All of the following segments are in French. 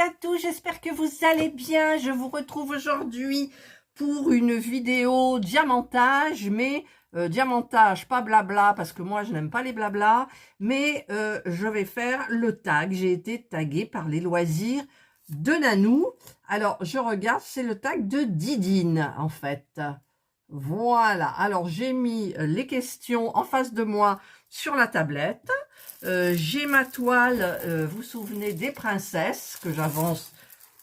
à tous, j'espère que vous allez bien. Je vous retrouve aujourd'hui pour une vidéo diamantage, mais diamantage, pas blabla, parce que moi je n'aime pas les blabla, mais je vais faire le tag. J'ai été taguée par les loisirs de Nanou. Alors, je regarde, c'est le tag de Didine, en fait. Voilà, alors j'ai mis les questions en face de moi sur la tablette. J'ai ma toile, vous vous souvenez, des princesses, que j'avance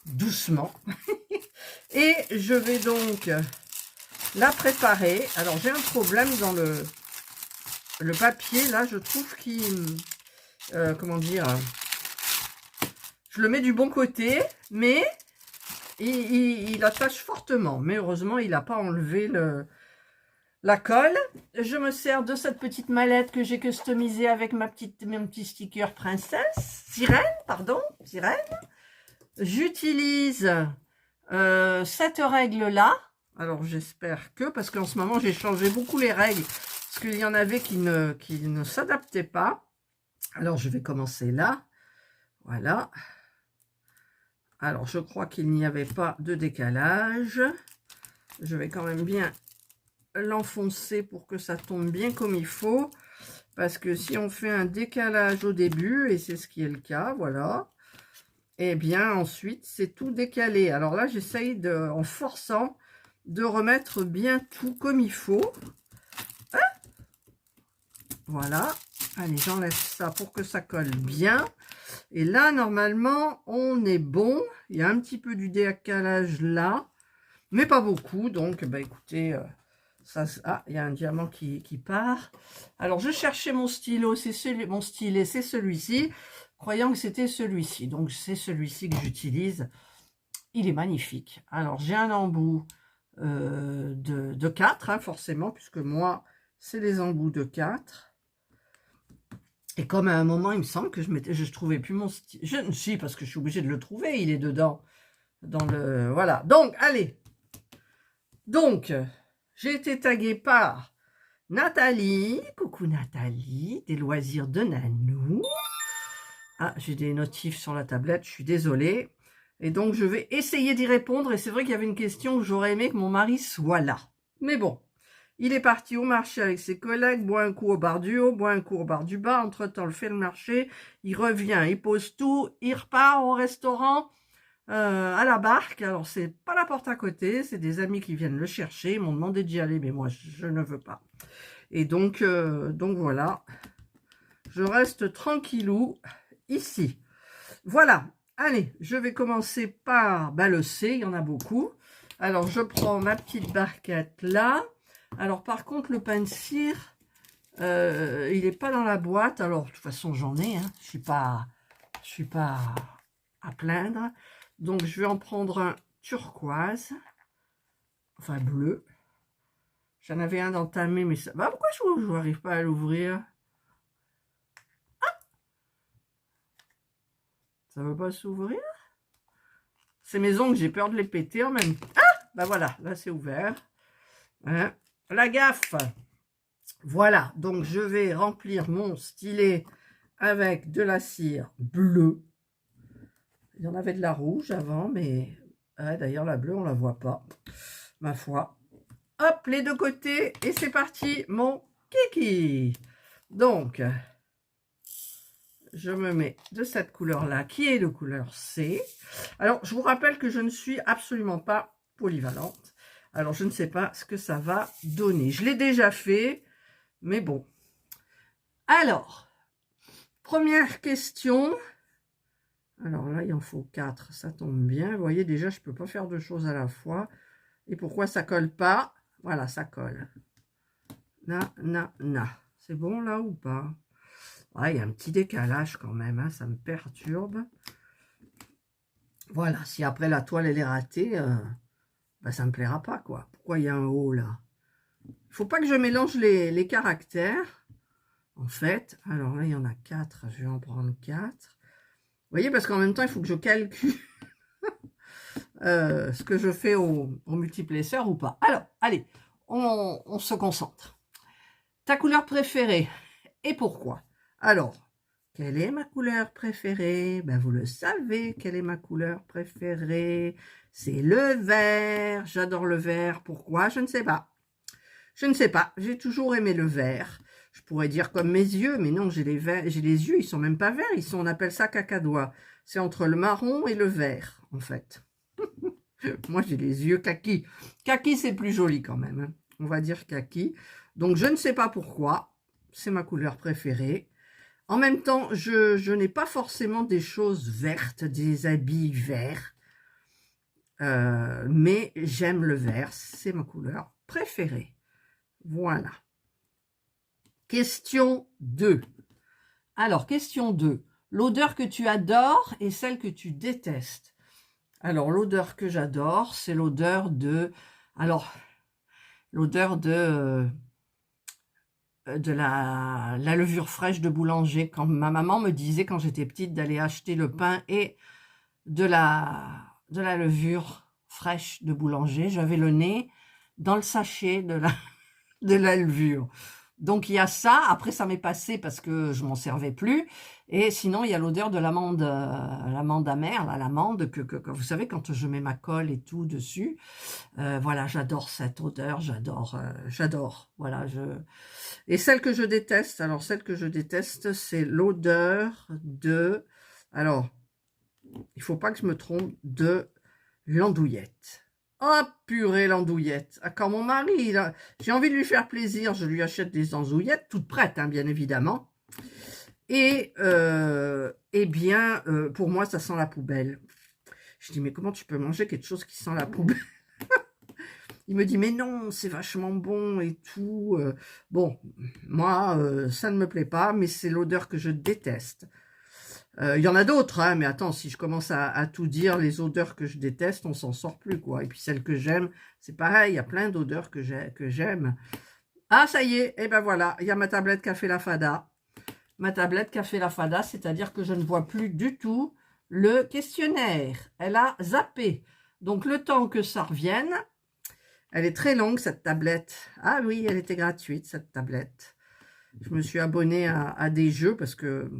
doucement. Et je vais donc la préparer. Alors j'ai un problème dans le papier, là, je trouve qu'il... comment dire, je le mets du bon côté, mais il attache fortement. Mais heureusement, il n'a pas enlevé la colle. Je me sers de cette petite mallette que j'ai customisée avec mon petit sticker princesse, sirène. J'utilise cette règle-là. Alors j'espère que, parce qu'en ce moment j'ai changé beaucoup les règles, parce qu'il y en avait qui ne s'adaptaient pas. Alors je vais commencer là. Voilà. Alors je crois qu'il n'y avait pas de décalage. Je vais quand même bien l'enfoncer pour que ça tombe bien comme il faut, parce que si on fait un décalage au début, et c'est ce qui est le cas, voilà, et bien ensuite c'est tout décalé. Alors là j'essaye en forçant de remettre bien tout comme il faut, hein, voilà. Allez, j'enlève ça pour que ça colle bien, et là normalement on est bon. Il y a un petit peu du décalage là, mais pas beaucoup, donc bah écoutez, il y a un diamant qui part. Alors, je cherchais mon stylo, mon stylet, c'est celui-ci, croyant que c'était celui-ci. Donc, c'est celui-ci que j'utilise. Il est magnifique. Alors, j'ai un embout de 4, hein, forcément, puisque moi, c'est les embouts de 4. Et comme à un moment, il me semble que je trouvais plus mon stylet. Je ne suis, parce que je suis obligée de le trouver, il est dedans. Dans le... Voilà. Donc, allez. Donc... J'ai été taguée par Nathalie. Coucou Nathalie, des loisirs de Nanou. Ah, j'ai des notifs sur la tablette, je suis désolée. Et donc, je vais essayer d'y répondre. Et c'est vrai qu'il y avait une question où j'aurais aimé que mon mari soit là. Mais bon, il est parti au marché avec ses collègues, boit un coup au bar du haut, boit un coup au bar du bas. Entre-temps, il fait le marché, il revient, il pose tout, il repart au restaurant. À la barque. Alors c'est pas la porte à côté, c'est des amis qui viennent le chercher, ils m'ont demandé d'y aller, mais moi je ne veux pas. Et donc voilà, je reste tranquillou ici. Voilà, allez, je vais commencer par le C, il y en a beaucoup. Alors je prends ma petite barquette là. Alors par contre le pain de cire, il n'est pas dans la boîte. Alors de toute façon j'en ai, hein. Je suis pas à plaindre. Donc, je vais en prendre un turquoise, enfin bleu. J'en avais un entamé, mais ça... Bah, pourquoi je n'arrive pas à l'ouvrir? Ah, ça ne veut pas s'ouvrir? C'est mes ongles, j'ai peur de les péter en même temps. Ah, bah voilà, là c'est ouvert. Hein, la gaffe. Voilà, donc je vais remplir mon stylet avec de la cire bleue. Il y en avait de la rouge avant, mais d'ailleurs la bleue on la voit pas, ma foi. Hop, les deux côtés, et c'est parti, mon kiki. Donc, je me mets de cette couleur-là, qui est de couleur C. Alors, je vous rappelle que je ne suis absolument pas polyvalente. Alors, je ne sais pas ce que ça va donner. Je l'ai déjà fait, mais bon. Alors, première question. Alors là, il en faut 4, ça tombe bien. Vous voyez, déjà, je ne peux pas faire deux choses à la fois. Et pourquoi ça colle pas? Voilà, ça colle. C'est bon là ou pas? Ouais, il y a un petit décalage quand même, hein, ça me perturbe. Voilà, si après la toile elle est ratée, bah, ça me plaira pas quoi. Pourquoi il y a un haut là? Il faut pas que je mélange les caractères, en fait. Alors là, il y en a 4, je vais en prendre 4. Vous voyez, parce qu'en même temps, il faut que je calcule ce que je fais au multiplesseur ou pas. Alors, allez, on se concentre. Ta couleur préférée et pourquoi? Alors, Quelle est ma couleur préférée? Ben, vous le savez, quelle est ma couleur préférée? C'est le vert. J'adore le vert. Pourquoi? Je ne sais pas. Je ne sais pas. J'ai toujours aimé le vert. Je pourrais dire comme mes yeux, mais non, j'ai les yeux, ils sont même pas verts. On appelle ça cacadois. C'est entre le marron et le vert, en fait. Moi, j'ai les yeux kaki. Kaki, c'est plus joli quand même, hein. On va dire kaki. Donc, je ne sais pas pourquoi. C'est ma couleur préférée. En même temps, je n'ai pas forcément des choses vertes, des habits verts. Mais j'aime le vert. C'est ma couleur préférée. Voilà. Question 2. Alors, question 2. L'odeur que tu adores et celle que tu détestes. Alors, l'odeur que j'adore, c'est l'odeur de... Alors, l'odeur de la levure fraîche de boulanger. Quand ma maman me disait, quand j'étais petite, d'aller acheter le pain et de la levure fraîche de boulanger, j'avais le nez dans le sachet de la levure. Donc, il y a ça. Après, ça m'est passé parce que je m'en servais plus. Et sinon, il y a l'odeur de l'amande amère, l'amande que vous savez, quand je mets ma colle et tout dessus. Voilà, j'adore cette odeur. J'adore. Voilà, Et celle que je déteste, alors celle que je déteste, c'est l'odeur de... Alors, il faut pas que je me trompe, de l'andouillette. Oh purée, l'andouillette. Ah, quand mon mari, j'ai envie de lui faire plaisir, je lui achète des andouillettes, toutes prêtes, hein, bien évidemment. Et, eh bien, pour moi, ça sent la poubelle. Je dis, mais comment tu peux manger quelque chose qui sent la poubelle? Il me dit, mais non, c'est vachement bon et tout. Bon, moi, ça ne me plaît pas, mais c'est l'odeur que je déteste. Il y en a d'autres, hein, mais attends, si je commence à tout dire, les odeurs que je déteste, on s'en sort plus, quoi. Et puis celles que j'aime, c'est pareil, il y a plein d'odeurs que j'aime. Ah, ça y est, et ben voilà, il y a ma tablette Café La Fada. Ma tablette Café La Fada, c'est-à-dire que je ne vois plus du tout le questionnaire. Elle a zappé. Donc, le temps que ça revienne, elle est très longue, cette tablette. Ah oui, elle était gratuite, cette tablette. Je me suis abonnée à des jeux parce que...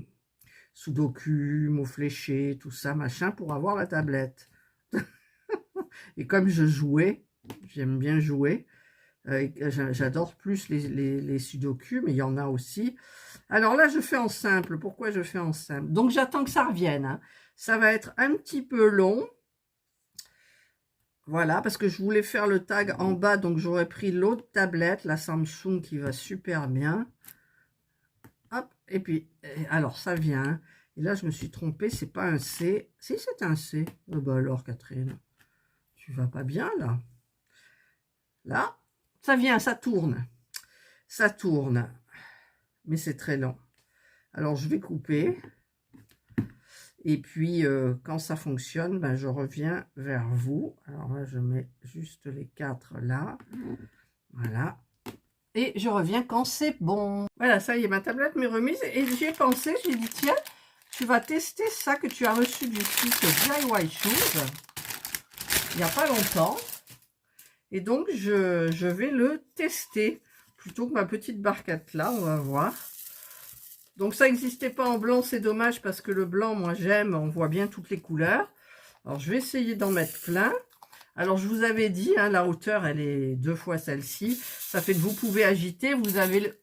Sudoku, mots fléchés, tout ça, machin, pour avoir la tablette. Et comme je jouais, j'aime bien jouer, j'adore plus les sudoku, mais il y en a aussi. Alors là, je fais en simple. Pourquoi je fais en simple? Donc, j'attends que ça revienne, hein. Ça va être un petit peu long. Voilà, parce que je voulais faire le tag en bas, donc j'aurais pris l'autre tablette, la Samsung, qui va super bien. Hop, et puis, alors ça vient, hein. Et là, je me suis trompée, c'est pas un C. Si, c'est un C. Oh bah alors, Catherine, tu vas pas bien, là. Là, ça vient, ça tourne. Ça tourne. Mais c'est très lent. Alors, je vais couper. Et puis, quand ça fonctionne, ben, je reviens vers vous. Alors là, je mets juste les 4 là. Voilà. Et je reviens quand c'est bon. Voilà, ça y est, ma tablette m'est remise. Et j'y ai pensé, j'ai dit, tiens, tu vas tester ça que tu as reçu du site DIY Shoes il n'y a pas longtemps. Et donc, je vais le tester plutôt que ma petite barquette là, on va voir. Donc, ça n'existait pas en blanc, c'est dommage parce que le blanc, moi, j'aime, on voit bien toutes les couleurs. Alors, je vais essayer d'en mettre plein. Alors, je vous avais dit, hein, la hauteur, elle est 2 fois celle-ci. Ça fait que vous pouvez agiter, vous avez le...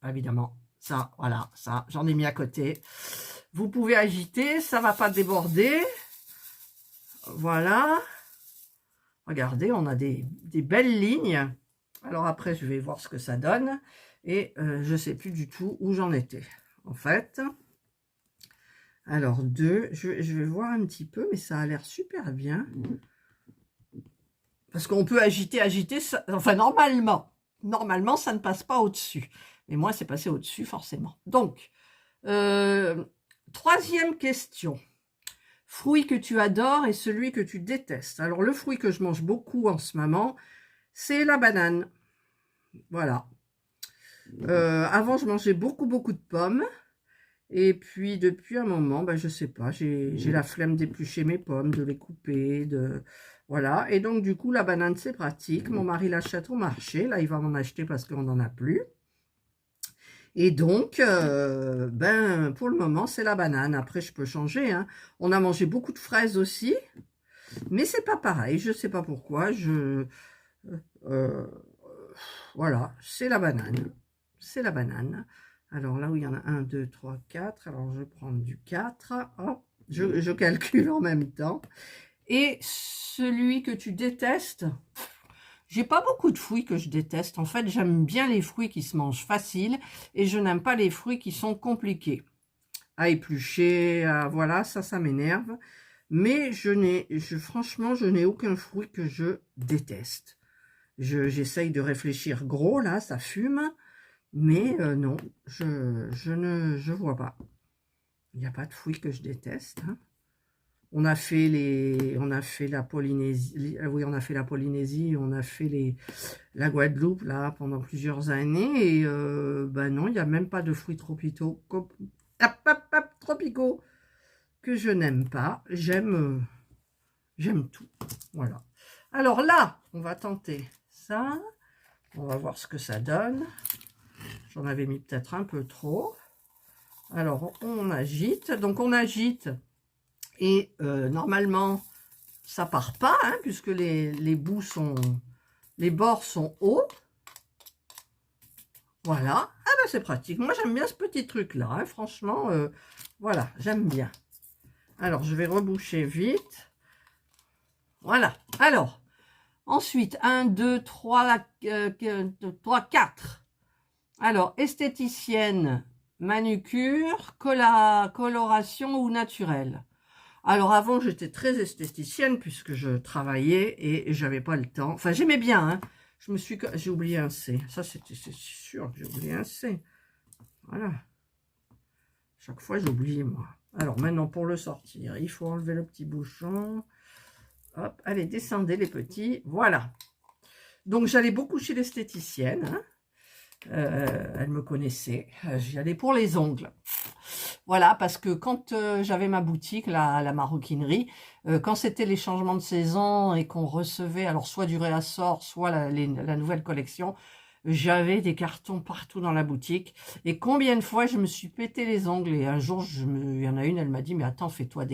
Évidemment, ça, voilà, ça, j'en ai mis à côté. Vous pouvez agiter, ça va pas déborder. Voilà. Regardez, on a des belles lignes. Alors après, je vais voir ce que ça donne. Et je ne sais plus du tout où j'en étais, en fait. Alors, 2, je vais voir un petit peu, mais ça a l'air super bien. Parce qu'on peut agiter, ça, enfin, normalement, ça ne passe pas au-dessus. Mais moi, c'est passé au-dessus, forcément. Donc, troisième question. Fruit que tu adores et celui que tu détestes. Alors, le fruit que je mange beaucoup en ce moment, c'est la banane. Voilà. Avant, je mangeais beaucoup de pommes. Et puis, depuis un moment, ben, je sais pas, j'ai la flemme d'éplucher mes pommes, de les couper, voilà. Et donc, du coup, la banane, c'est pratique. Mon mari l'achète au marché. Là, il va m'en acheter parce qu'on n'en a plus. Et donc, ben, pour le moment, c'est la banane. Après, je peux changer, hein. On a mangé beaucoup de fraises aussi, mais c'est pas pareil. Je sais pas pourquoi. Euh, voilà, c'est la banane. C'est la banane. Alors là où il y en a 1, 2, 3, 4. Alors, je vais prendre du 4. Hop, je calcule en même temps. Et celui que tu détestes, j'ai pas beaucoup de fruits que je déteste. En fait, j'aime bien les fruits qui se mangent facile et je n'aime pas les fruits qui sont compliqués. À éplucher, voilà, ça m'énerve. Mais franchement, je n'ai aucun fruit que je déteste. J'essaye de réfléchir gros, là, ça fume. Mais non, je vois pas. Il n'y a pas de fruits que je déteste, hein. On a fait la Polynésie, oui, on a fait la Polynésie, on a fait la Guadeloupe, là, pendant plusieurs années, et ben non, il n'y a même pas de fruits tropicaux, tropicaux, que je n'aime pas. J'aime tout, voilà. Alors là, on va tenter ça, on va voir ce que ça donne. J'en avais mis peut-être un peu trop. Alors, on agite, donc on agite. Et normalement, ça part pas, hein, puisque les bords sont hauts. Voilà. Ah ben c'est pratique. Moi, j'aime bien ce petit truc-là, hein, franchement, voilà, j'aime bien. Alors, je vais reboucher vite. Voilà. Alors, ensuite, 1, 2, 3, 4. Alors, esthéticienne, manucure, coloration ou naturelle. Alors avant, j'étais très esthéticienne puisque je travaillais et j'avais pas le temps. Enfin, j'aimais bien, hein. J'ai oublié un C. Ça, c'est sûr que j'ai oublié un C. Voilà. Chaque fois, j'oublie, moi. Alors maintenant, pour le sortir, il faut enlever le petit bouchon. Hop, allez, descendez les petits. Voilà. Donc, j'allais beaucoup chez l'esthéticienne, hein. Elle me connaissait. J'y allais pour les ongles. Voilà, parce que quand j'avais ma boutique, la maroquinerie, quand c'était les changements de saison et qu'on recevait, alors soit du réassort, soit la nouvelle collection, j'avais des cartons partout dans la boutique. Et combien de fois je me suis pété les ongles. Et un jour, il y en a une, elle m'a dit, mais attends, fais-toi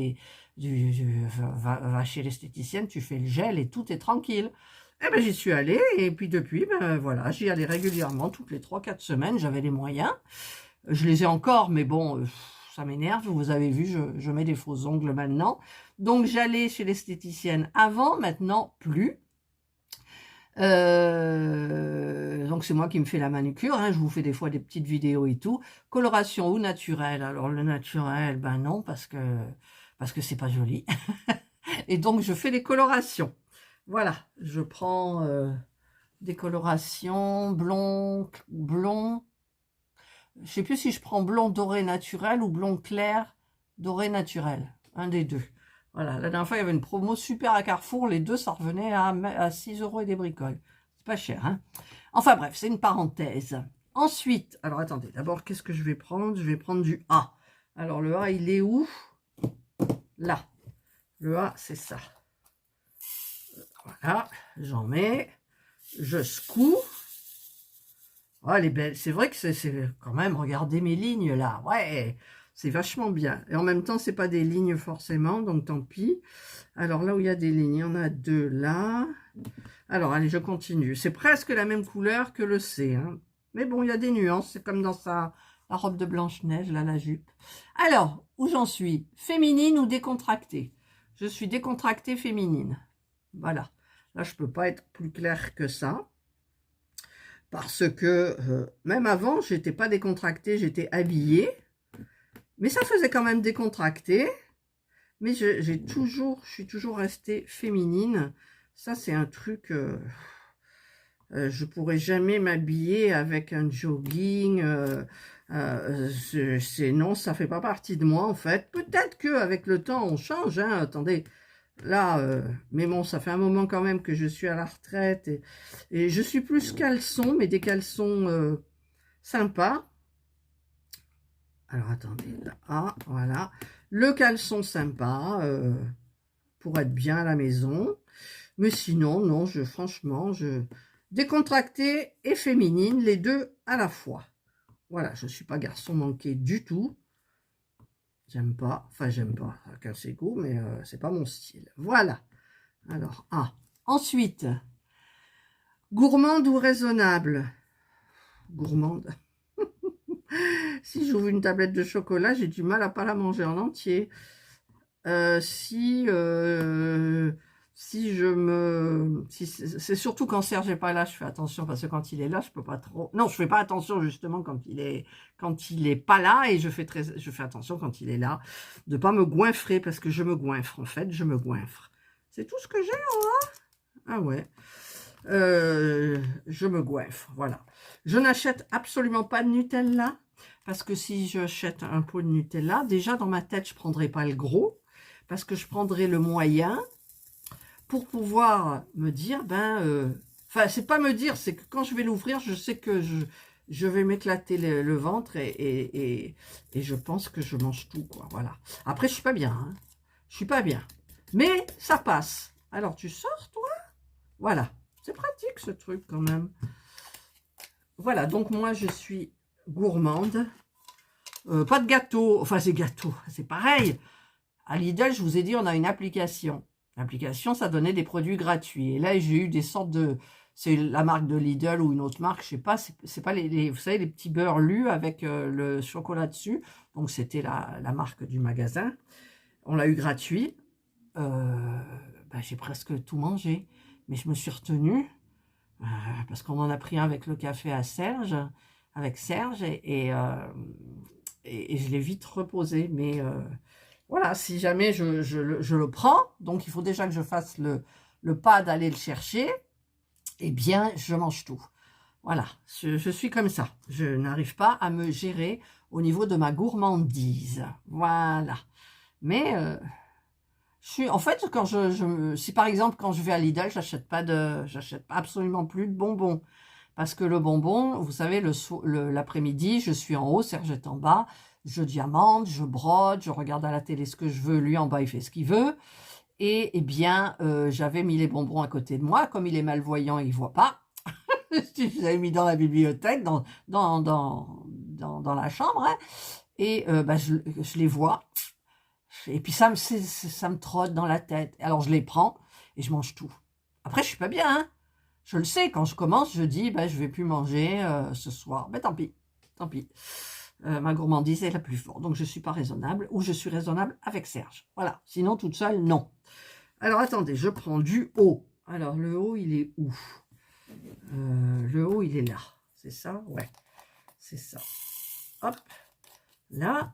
va chez l'esthéticienne, tu fais le gel et tout est tranquille. Eh ben, j'y suis allée et puis depuis, ben voilà, j'y allais régulièrement, toutes les 3-4 semaines, j'avais les moyens. Je les ai encore, mais bon, ça m'énerve. Vous avez vu, je mets des faux ongles maintenant. Donc, j'allais chez l'esthéticienne avant, maintenant, plus. Donc, c'est moi qui me fais la manucure, hein. Je vous fais des fois des petites vidéos et tout. Coloration ou naturel. Alors, le naturel, ben non, parce que c'est pas joli. Et donc, je fais des colorations. Voilà, je prends des colorations blond, je sais plus si je prends blond doré naturel ou blond clair doré naturel. Un des deux. Voilà, la dernière fois, il y avait une promo super à Carrefour. Les deux, ça revenait à 6 € et des bricoles. C'est pas cher, hein. Enfin bref, c'est une parenthèse. Ensuite, alors attendez, d'abord, qu'est-ce que je vais prendre? Je vais prendre du A. Alors, le A, il est où? Là. Le A, c'est ça. Voilà, j'en mets. Je secoue. Oh, elle est belle. C'est vrai que c'est quand même, regardez mes lignes là. Ouais, c'est vachement bien. Et en même temps, c'est pas des lignes forcément, donc tant pis. Alors là où il y a des lignes, il y en a deux là. Alors, allez, je continue. C'est presque la même couleur que le C, hein. Mais bon, il y a des nuances. C'est comme dans la robe de Blanche-Neige, là, la jupe. Alors, où j'en suis? Féminine ou décontractée? Je suis décontractée féminine. Voilà. Là, je peux pas être plus clair que ça. Parce que même avant, j'étais pas décontractée, j'étais habillée. Mais ça faisait quand même décontracté. Mais je suis toujours restée féminine. Ça, c'est un truc... je pourrais jamais m'habiller avec un jogging. Non, ça fait pas partie de moi, en fait. Peut-être qu'avec le temps, on change, hein. Attendez, là, mais bon, ça fait un moment quand même que je suis à la retraite. Et je suis plus caleçon, mais des caleçons sympas. Alors, attendez, là, ah, voilà. Le caleçon sympa, pour être bien à la maison. Mais sinon, non, franchement, décontractée et féminine, les deux à la fois. Voilà, je ne suis pas garçon manqué du tout. J'aime pas, enfin j'aime pas, chacun ses goûts, mais c'est pas mon style. Voilà. Alors, ensuite, gourmande ou raisonnable? Gourmande. Si j'ouvre une tablette de chocolat, j'ai du mal à pas la manger en entier. Si c'est surtout quand Serge n'est pas là, je fais attention parce que quand il est là, je peux pas trop. Non, je fais pas attention justement quand il est pas là et je fais attention quand il est là de pas me goinfrer parce que je me goinfre en fait, je me goinfre. C'est tout ce que j'ai là. Ah ouais. Je me goinfre, voilà. Je n'achète absolument pas de Nutella parce que si j'achète un pot de Nutella, déjà dans ma tête, je prendrai pas le gros parce que je prendrai le moyen pour pouvoir me dire, enfin, c'est pas me dire, c'est que quand je vais l'ouvrir, je sais que je vais m'éclater le ventre et je pense que je mange tout, quoi, voilà. Après, je suis pas bien, hein. Je suis pas bien. Mais ça passe. Alors, tu sors, toi? Voilà. C'est pratique, ce truc, quand même. Voilà, donc moi, je suis gourmande. Pas de gâteau. Enfin, c'est gâteau, c'est pareil. À Lidl, je vous ai dit, on a une application. L'application, ça donnait des produits gratuits. Et là, j'ai eu des sortes de... C'est la marque de Lidl ou une autre marque, je sais pas. C'est pas vous savez, les petits beurres lus avec le chocolat dessus. Donc, c'était la marque du magasin. On l'a eu gratuit. J'ai presque tout mangé. Mais je me suis retenue. Parce qu'on en a pris un avec le café avec Serge. Et je l'ai vite reposé. Mais... voilà, si jamais je le prends, donc il faut déjà que je fasse le pas d'aller le chercher, eh bien, je mange tout. Voilà, je suis comme ça. Je n'arrive pas à me gérer au niveau de ma gourmandise. Voilà. Mais, en fait, quand si par exemple, quand je vais à Lidl, j'achète absolument plus de bonbons. Parce que le bonbon, vous savez, l'après-midi, je suis en haut, Serge est en bas, je diamante, je brode, je regarde à la télé ce que je veux, lui en bas, il fait ce qu'il veut. Et eh bien, j'avais mis les bonbons à côté de moi, comme il est malvoyant, il ne voit pas. Je les avais mis dans la bibliothèque, dans la chambre, hein, et je les vois. Et puis ça me trotte dans la tête. Alors je les prends et je mange tout. Après, je suis pas bien, hein. Je le sais, quand je commence, je dis, je vais plus manger ce soir. Tant pis, tant pis. Ma gourmandise est la plus forte. Donc, je suis pas raisonnable ou je suis raisonnable avec Serge. Voilà. Sinon, toute seule, non. Alors, attendez, je prends du haut. Alors, le haut, il est où? Le haut, il est là. C'est ça? Ouais. C'est ça. Hop. Là.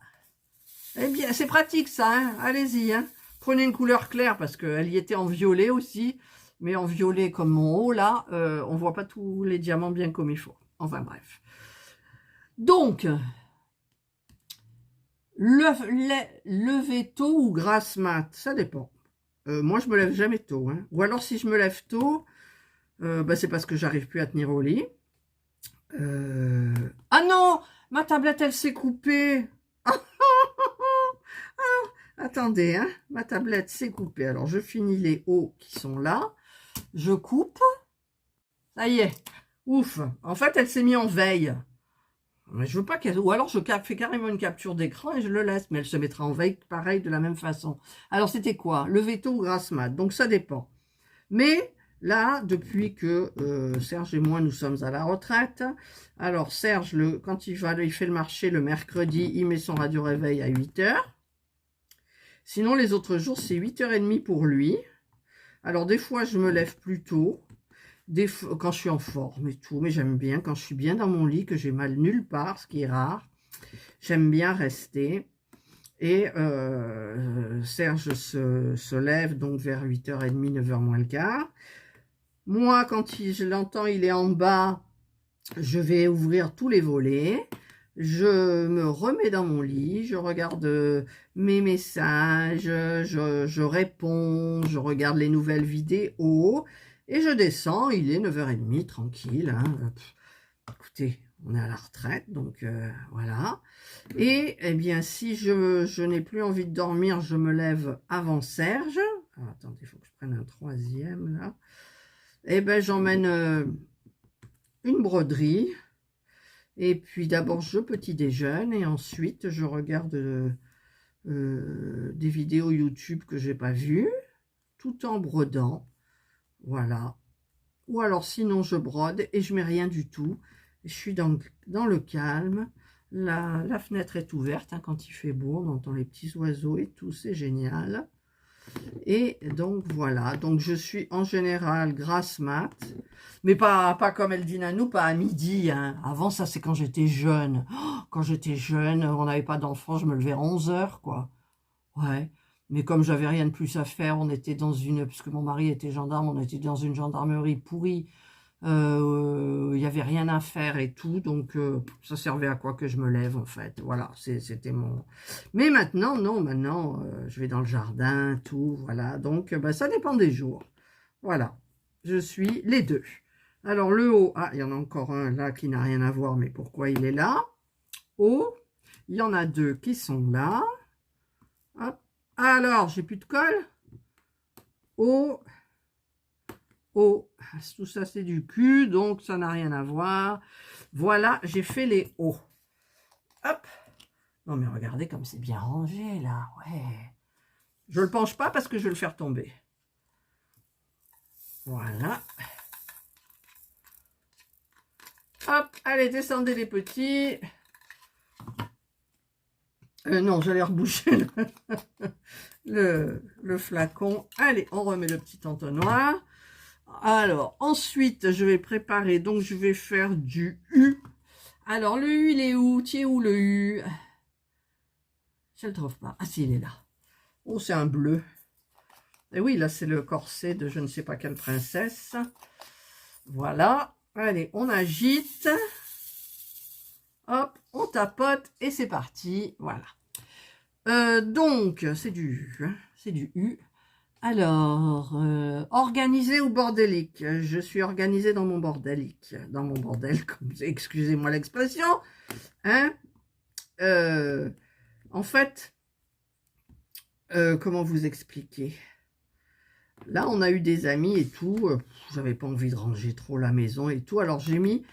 Eh bien, c'est pratique, ça. Hein. Allez-y. Hein. Prenez une couleur claire parce qu'elle y était en violet aussi. Mais en violet comme mon haut, là, on voit pas tous les diamants bien comme il faut. Enfin, bref. Donc, lever tôt ou grasse mat, ça dépend. Moi, je me lève jamais tôt. Hein. Ou alors, si je me lève tôt, c'est parce que j'arrive plus à tenir au lit. Ah non, ma tablette, elle s'est coupée. Attendez, hein, ma tablette s'est coupée. Alors, je finis les hauts qui sont là. Je coupe. Ça y est. Ouf. En fait, elle s'est mise en veille. Mais je veux pas qu'elle... Ou alors, je fais carrément une capture d'écran et je le laisse. Mais elle se mettra en veille, pareil, de la même façon. Alors, c'était quoi? Lever tôt ou grasse mat? Donc, ça dépend. Mais là, depuis que Serge et moi, nous sommes à la retraite, alors Serge, quand il fait le marché le mercredi, il met son radio-réveil à 8 h. Sinon, les autres jours, c'est 8h30 pour lui. Alors, des fois, je me lève plus tôt. Quand je suis en forme et tout, mais j'aime bien, quand je suis bien dans mon lit, que j'ai mal nulle part, ce qui est rare, j'aime bien rester. Et Serge se lève donc vers 8h30, 9h moins le quart. Moi, quand je l'entends, il est en bas, je vais ouvrir tous les volets. Je me remets dans mon lit, je regarde mes messages, je réponds, je regarde les nouvelles vidéos et je descends. Il est 9h30, tranquille. Hein. Écoutez, on est à la retraite, donc voilà. Et eh bien, si je n'ai plus envie de dormir, je me lève avant Serge. Alors, attendez, il faut que je prenne un troisième là. Eh bien, j'emmène une broderie. Et puis d'abord, je petit déjeune et ensuite, je regarde des vidéos YouTube que j'ai pas vues, tout en brodant. Voilà. Ou alors sinon, je brode et je mets rien du tout. Je suis dans le calme. La fenêtre est ouverte hein, quand il fait beau. On entend les petits oiseaux et tout. C'est génial. Et donc voilà, donc je suis en général grasse mat, mais pas comme elle dit Nanou, pas à midi. Hein. Avant ça c'est quand j'étais jeune. Oh, quand j'étais jeune, on n'avait pas d'enfants, je me levais à 11 h quoi. Ouais, mais comme j'avais rien de plus à faire, on était dans une, puisque mon mari était gendarme, on était dans une gendarmerie pourrie. Il n'y avait rien à faire et tout, donc ça servait à quoi que je me lève en fait, voilà, c'était mon... Mais maintenant, non, maintenant, je vais dans le jardin, tout, voilà, donc ça dépend des jours, voilà, je suis les deux. Alors le haut, ah, il y en a encore un là qui n'a rien à voir, mais pourquoi il est là? Haut, il y en a deux qui sont là, hop, alors, j'ai plus de colle, haut, haut, tout ça c'est du cul, donc ça n'a rien à voir. Voilà, j'ai fait les hauts. Hop. Non mais regardez comme c'est bien rangé là, ouais. Je le penche pas parce que je vais le faire tomber. Voilà. Hop, allez, descendez les petits. Non, j'allais reboucher le flacon. Allez, on remet le petit entonnoir. Alors, ensuite, je vais préparer, donc je vais faire du U. Alors, le U, il est où? Tiens, où le U? Je ne le trouve pas. Ah, si, il est là. Oh, c'est un bleu. Et oui, là, c'est le corset de je ne sais pas quelle princesse. Voilà. Allez, on agite. Hop, on tapote et c'est parti. Voilà. Donc, c'est du U. Hein, c'est du U. Alors, organisé ou bordélique? Je suis organisée dans mon bordélique. Dans mon bordel, excusez-moi l'expression. Hein, en fait, comment vous expliquer? Là, on a eu des amis et tout. J'avais pas envie de ranger trop la maison et tout. Alors, j'ai mis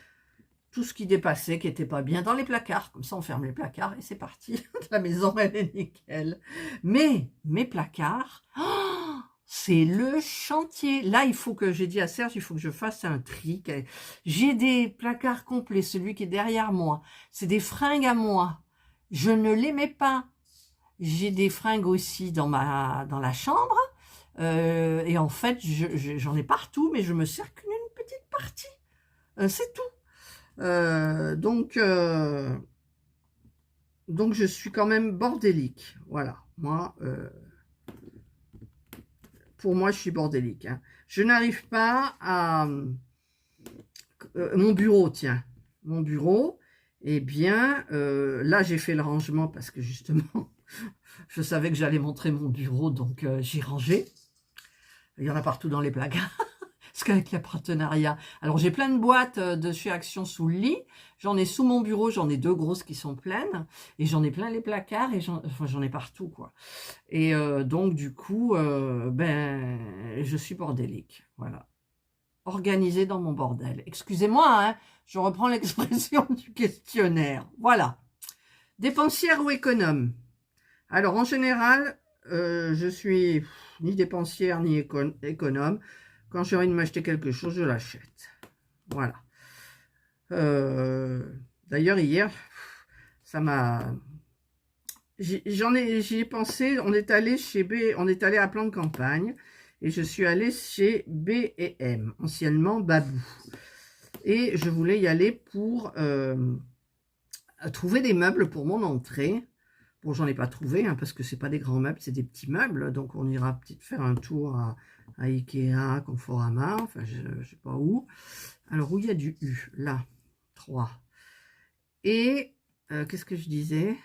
tout ce qui dépassait, qui était pas bien, dans les placards. Comme ça, on ferme les placards et c'est parti. La maison, elle est nickel. Mais, mes placards... Oh, c'est le chantier. Là, il faut que, j'ai dit à Serge, il faut que je fasse un tri. J'ai des placards complets, celui qui est derrière moi. C'est des fringues à moi. Je ne les mets pas. J'ai des fringues aussi dans la chambre. Et en fait, j'en ai partout, mais je me sers qu'une petite partie. C'est tout. Donc je suis quand même bordélique. Voilà. Moi, pour moi, je suis bordélique. Hein. Je n'arrive pas à... mon bureau, tiens. Mon bureau, eh bien, là, j'ai fait le rangement parce que justement, je savais que j'allais montrer mon bureau, donc j'ai rangé. Il y en a partout dans les placards. Parce qu'avec les partenariats... Alors, j'ai plein de boîtes de chez Action sous le lit. J'en ai sous mon bureau, j'en ai 2 grosses qui sont pleines. Et j'en ai plein les placards et j'en ai partout, quoi. Et donc, du coup, je suis bordélique. Voilà. Organisée dans mon bordel. Excusez-moi, hein, je reprends l'expression du questionnaire. Voilà. Dépensière ou économe? Alors, en général, je suis ni dépensière ni économe. Quand j'ai envie de m'acheter quelque chose, je l'achète. Voilà. D'ailleurs, hier, ça m'a... J'y ai pensé, on est allé chez B, on est allé à Plan de Campagne, et je suis allée chez B&M, anciennement Babou. Et je voulais y aller pour trouver des meubles pour mon entrée. Bon, j'en ai pas trouvé, hein, parce que c'est pas des grands meubles, c'est des petits meubles, donc on ira peut-être faire un tour à Ikea, Conforama, enfin je sais pas où. Alors où il y a du U? Là, 3. Et qu'est-ce que je disais?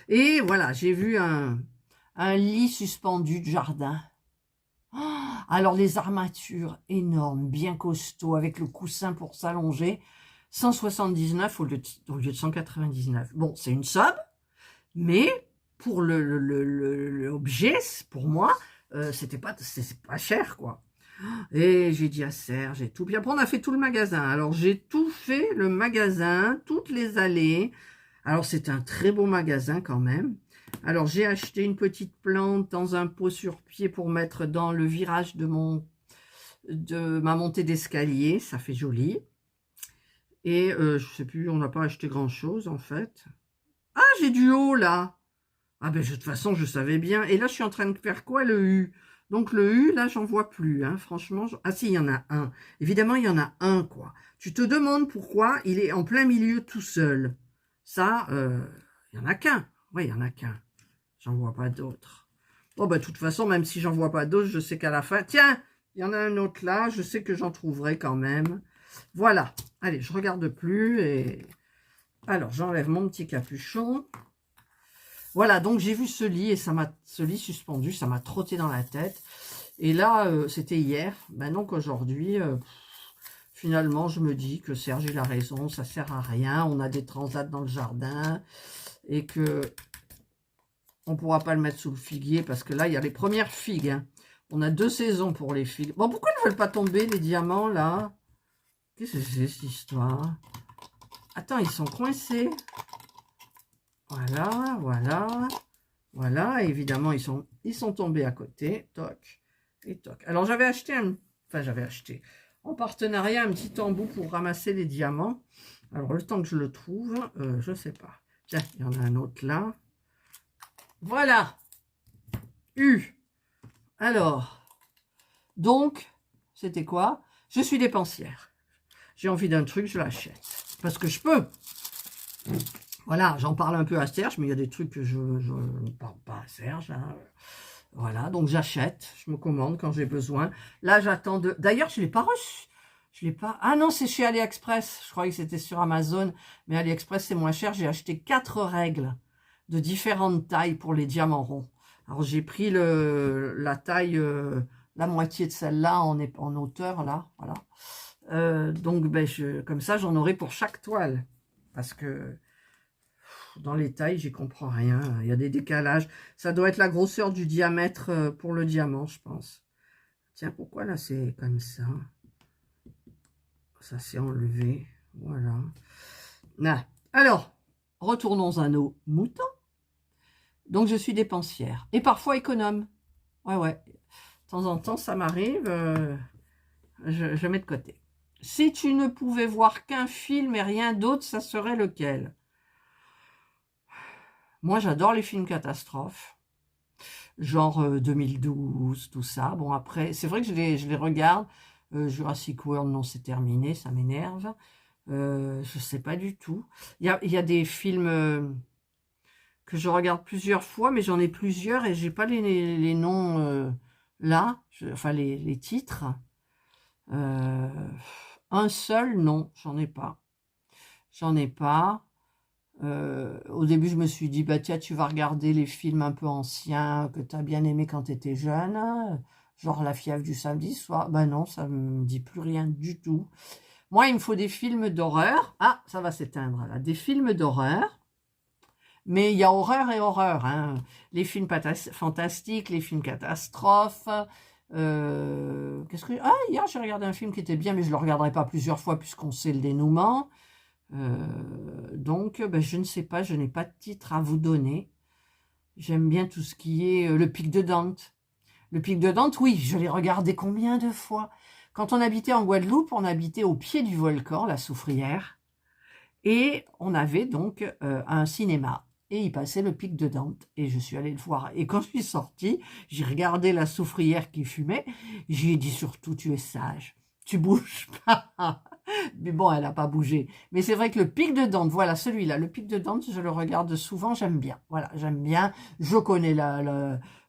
Et voilà, j'ai vu un lit suspendu de jardin. Oh, alors les armatures énormes, bien costauds, avec le coussin pour s'allonger, 179 au lieu de 199. Bon, c'est une somme, mais pour l'objet, pour moi, c'est pas cher, quoi. Et j'ai dit à Serge, j'ai tout. Puis après, on a fait tout le magasin. Alors, j'ai tout fait, le magasin, toutes les allées. Alors, c'est un très beau magasin quand même. Alors, j'ai acheté une petite plante dans un pot sur pied pour mettre dans le virage de ma montée d'escalier. Ça fait joli. Et je sais plus, on n'a pas acheté grand-chose en fait. Ah, j'ai du haut là. Ah ben, de toute façon, je savais bien. Et là, je suis en train de faire quoi? Le U. Donc, le U, là, j'en vois plus. Hein. Franchement, ah si, il y en a un. Évidemment, il y en a un, quoi. Tu te demandes pourquoi il est en plein milieu tout seul. Ça, il y en a qu'un. Oui, il y en a qu'un. J'en vois pas d'autres. Bon, ben, de toute façon, même si j'en vois pas d'autres, je sais qu'à la fin... Tiens, il y en a un autre là. Je sais que j'en trouverai quand même. Voilà. Allez, je regarde plus et... Alors, j'enlève mon petit capuchon. Voilà, donc j'ai vu ce lit et ce lit suspendu, ça m'a trotté dans la tête. Et là, c'était hier. Ben donc aujourd'hui, finalement, je me dis que Serge, il a raison, ça sert à rien. On a des transats dans le jardin et que on pourra pas le mettre sous le figuier parce que là, il y a les premières figues. Hein. On a 2 saisons pour les figues. Bon, pourquoi ils ne veulent pas tomber, les diamants, là? Qu'est-ce que c'est, cette histoire? Attends, ils sont coincés. Voilà, voilà, voilà. Évidemment, ils sont tombés à côté. Toc et toc. Alors, j'avais acheté j'avais acheté en partenariat un petit embout pour ramasser les diamants. Alors, le temps que je le trouve, je sais pas. Tiens, il y en a un autre là. Voilà. U. Alors, donc, c'était quoi? Je suis dépensière. J'ai envie d'un truc, je l'achète. Parce que je peux. Voilà, j'en parle un peu à Serge, mais il y a des trucs que je ne parle pas à Serge. Hein. Voilà, donc j'achète, je me commande quand j'ai besoin. Là, j'attends de... D'ailleurs, je ne l'ai pas reçu. Je l'ai pas... Ah non, c'est chez AliExpress. Je croyais que c'était sur Amazon, mais AliExpress, c'est moins cher. J'ai acheté 4 règles de différentes tailles pour les diamants ronds. Alors, j'ai pris la taille, la moitié de celle-là en hauteur, là. Voilà. Donc, ben, comme ça, j'en aurai pour chaque toile. Parce que... Dans les tailles, j'y comprends rien. Il y a des décalages. Ça doit être la grosseur du diamètre pour le diamant, je pense. Tiens, pourquoi là, c'est comme ça? Ça s'est enlevé. Voilà. Ah. Alors, retournons à nos moutons. Donc, je suis dépensière. Et parfois économe. Ouais, ouais. De temps en temps, ça m'arrive. Je mets de côté. Si tu ne pouvais voir qu'un film et rien d'autre, ça serait lequel? Moi, j'adore les films catastrophes, genre 2012, tout ça. Bon, après, c'est vrai que je les regarde. Jurassic World, non, c'est terminé, ça m'énerve. Je sais pas du tout. Il y a des films que je regarde plusieurs fois, mais j'en ai plusieurs et j'ai pas les noms là, enfin les titres. Un seul, non, j'en ai pas. J'en ai pas. Au début, je me suis dit, bah tiens, tu vas regarder les films un peu anciens que tu as bien aimé quand tu étais jeune, hein, genre La fièvre du samedi soir. Bah non, ça me dit plus rien du tout. Moi, il me faut des films d'horreur. Ah, ça va s'éteindre là. Des films d'horreur. Mais il y a horreur et horreur. Hein. Les films fantastiques, les films catastrophes. Qu'est-ce que... Ah, hier, j'ai regardé un film qui était bien, mais je ne le regarderai pas plusieurs fois puisqu'on sait le dénouement. Donc, ben, je ne sais pas, je n'ai pas de titre à vous donner. J'aime bien tout ce qui est le Pic de Dante. Le Pic de Dante, oui, je l'ai regardé combien de fois? Quand on habitait en Guadeloupe, on habitait au pied du volcan, la Soufrière, et on avait donc un cinéma. Et il passait le Pic de Dante, et je suis allée le voir. Et quand je suis sortie, j'ai regardé la Soufrière qui fumait, j'ai dit surtout, tu es sage, tu bouges pas. Mais bon, elle n'a pas bougé. Mais c'est vrai que le Pic de Dante, voilà, celui-là, le Pic de Dante, je le regarde souvent, j'aime bien. Voilà, j'aime bien. Je connais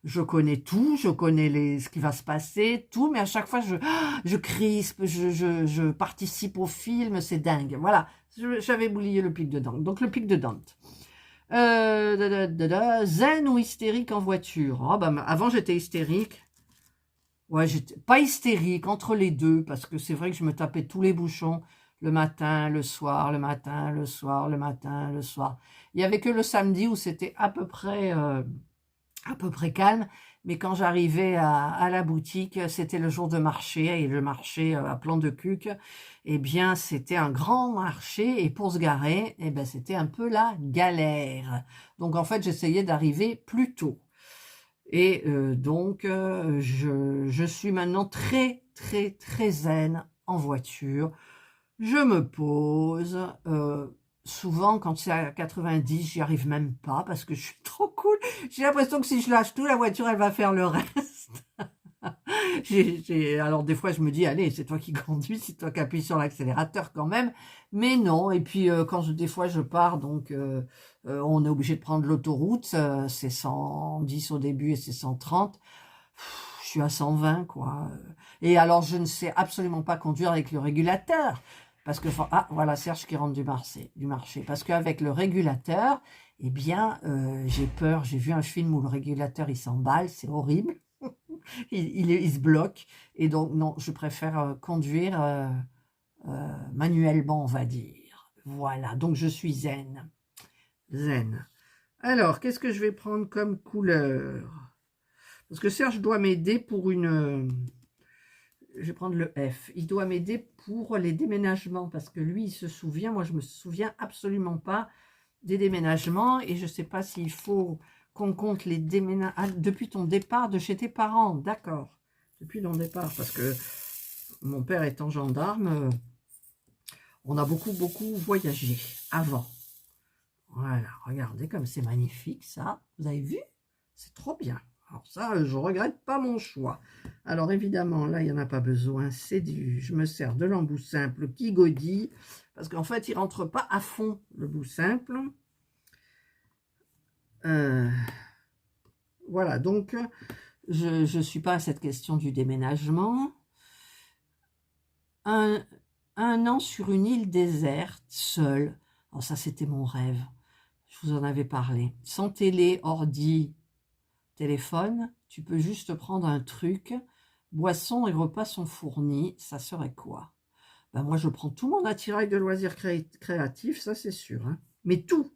je connais tout, je connais ce qui va se passer, tout, mais à chaque fois, je crispe, je participe au film, c'est dingue. Voilà, j'avais oublié le Pic de Dante. Donc, le Pic de Dante. Zen ou hystérique en voiture? Oh, bah, avant, j'étais hystérique. Ouais, j'étais pas hystérique, entre les deux, parce que c'est vrai que je me tapais tous les bouchons, le matin, le soir, le matin, le soir, le matin, le soir. Il n'y avait que le samedi où c'était à peu près à peu près calme. Mais quand j'arrivais à la boutique, c'était le jour de marché, et le marché à Plan de Cuques, eh bien, c'était un grand marché, et pour se garer, eh ben, c'était un peu la galère. Donc, en fait, j'essayais d'arriver plus tôt. Et donc, je suis maintenant très, très, très zen en voiture. Je me pose. Souvent, quand c'est à 90, j'y arrive même pas parce que je suis trop cool. J'ai l'impression que si je lâche tout, la voiture, elle va faire le reste. Alors, des fois, je me dis, allez, c'est toi qui conduis, c'est toi qui appuies sur l'accélérateur quand même. Mais non. Et puis, des fois, je pars, donc on est obligé de prendre l'autoroute. C'est 110 au début et c'est 130. Je suis à 120, quoi. Et alors, je ne sais absolument pas conduire avec le régulateur. Parce que, ah, voilà, Serge qui rentre du marché. Parce qu'avec le régulateur, eh bien, j'ai peur. J'ai vu un film où le régulateur, il s'emballe. C'est horrible. Il se bloque. Et donc, non, je préfère conduire manuellement, on va dire. Voilà, donc je suis zen. Zen. Alors, qu'est-ce que je vais prendre comme couleur? Parce que Serge doit m'aider pour une... Je vais prendre le F. Il doit m'aider pour les déménagements. Parce que lui, il se souvient. Moi, je ne me souviens absolument pas des déménagements. Et je ne sais pas s'il faut qu'on compte les déménagements. Ah, depuis ton départ de chez tes parents. D'accord. Depuis ton départ. Parce que mon père étant gendarme, on a beaucoup, beaucoup voyagé avant. Voilà. Regardez comme c'est magnifique, ça. Vous avez vu? C'est trop bien. Alors ça, je regrette pas mon choix. Alors évidemment, là, il n'y en a pas besoin. Je me sers de l'embout simple qui godit. Parce qu'en fait, il ne rentre pas à fond, le bout simple. Voilà, donc, je ne suis pas à cette question du déménagement. Un an sur une île déserte, seul. Alors ça, c'était mon rêve. Je vous en avais parlé. Sans télé, ordi, téléphone, tu peux juste prendre un truc, boissons et repas sont fournis, ça serait quoi? Ben moi, je prends tout mon attirail de loisirs créatifs, ça c'est sûr, hein. Mais tout,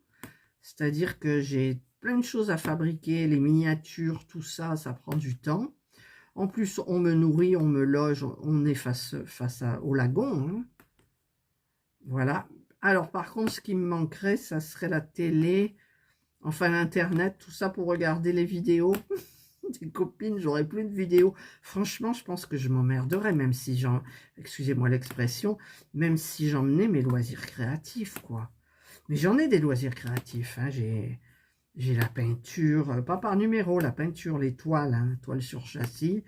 c'est-à-dire que j'ai plein de choses à fabriquer, les miniatures, tout ça, ça prend du temps. En plus, on me nourrit, on me loge, on est face au lagon, hein. Voilà. Alors, par contre, ce qui me manquerait, ça serait la télé, enfin l'internet, tout ça pour regarder les vidéos des copines. J'aurais plus de vidéos. Franchement, je pense que je m'emmerderais, même si excusez-moi l'expression, même si j'emmenais mes loisirs créatifs, quoi. Mais j'en ai des loisirs créatifs, hein. J'ai la peinture, pas par numéro, la peinture, les toiles, hein, toiles sur châssis.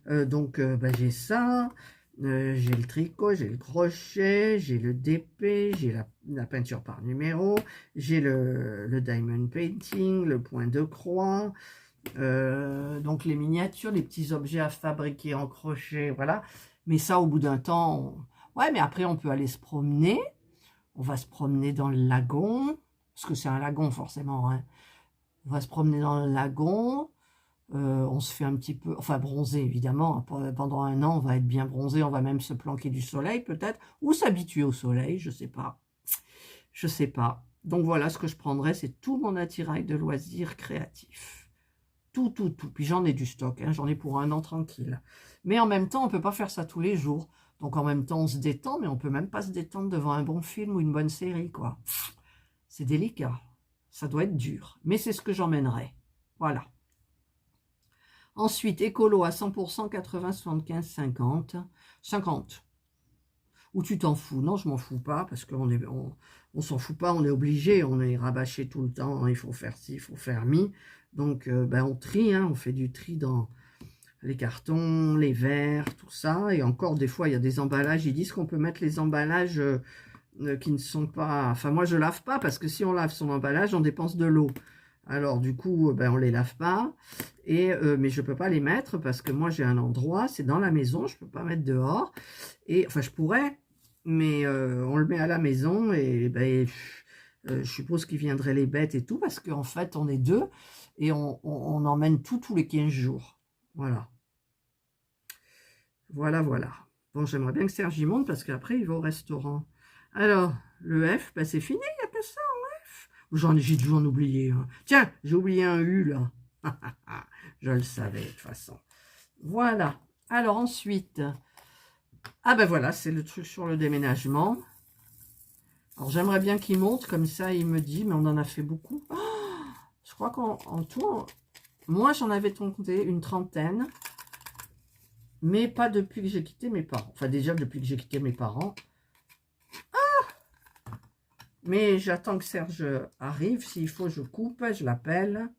Donc, j'ai ça. J'ai le tricot, j'ai le crochet, j'ai le DP, j'ai la peinture par numéro, j'ai le diamond painting, le point de croix, donc les miniatures, les petits objets à fabriquer en crochet, voilà. Mais ça, au bout d'un temps, ouais, mais après, on peut aller se promener. On va se promener dans le lagon, parce que c'est un lagon, forcément, hein. On va se promener dans le lagon. On se fait un petit peu, enfin bronzer évidemment, pendant un an on va être bien bronzé, on va même se planquer du soleil peut-être, ou s'habituer au soleil, je sais pas, donc voilà, ce que je prendrais, c'est tout mon attirail de loisirs créatifs, tout, puis j'en ai du stock, hein, j'en ai pour un an tranquille, mais en même temps on peut pas faire ça tous les jours, donc en même temps on se détend, mais on peut même pas se détendre devant un bon film ou une bonne série, quoi. C'est délicat, ça doit être dur, mais c'est ce que j'emmènerai, voilà. Ensuite, écolo à 100%, 80, 75, 50. 50. Ou tu t'en fous? Non, je m'en fous pas, parce on s'en fout pas, on est obligé, on est rabâché tout le temps, il faut faire ci, il faut faire mi. Donc, on trie, hein, on fait du tri dans les cartons, les verres, tout ça. Et encore, des fois, il y a des emballages, ils disent qu'on peut mettre les emballages qui ne sont pas... Enfin, moi, je lave pas, parce que si on lave son emballage, on dépense de l'eau. Alors du coup, on les lave pas, mais je peux pas les mettre parce que moi j'ai un endroit, c'est dans la maison, je peux pas mettre dehors, et enfin je pourrais, mais on le met à la maison, et je suppose qu'il viendrait les bêtes et tout, parce qu'en fait on est deux, et on emmène tous les 15 jours, voilà. Voilà. Bon, j'aimerais bien que Serge y monte, parce qu'après il va au restaurant. Alors, le F, c'est fini, il n'y a que ça. J'ai dû en oublier. Hein. Tiens, j'ai oublié un U, là. Je le savais de toute façon. Voilà. Alors ensuite, ah ben voilà, c'est le truc sur le déménagement. Alors j'aimerais bien qu'il monte, comme ça il me dit, mais on en a fait beaucoup. Oh, je crois qu'en tout, moi j'en avais compté une trentaine. Mais pas depuis que j'ai quitté mes parents. Enfin, déjà depuis que j'ai quitté mes parents. Ah! Mais j'attends que Serge arrive. S'il faut, je coupe, je l'appelle.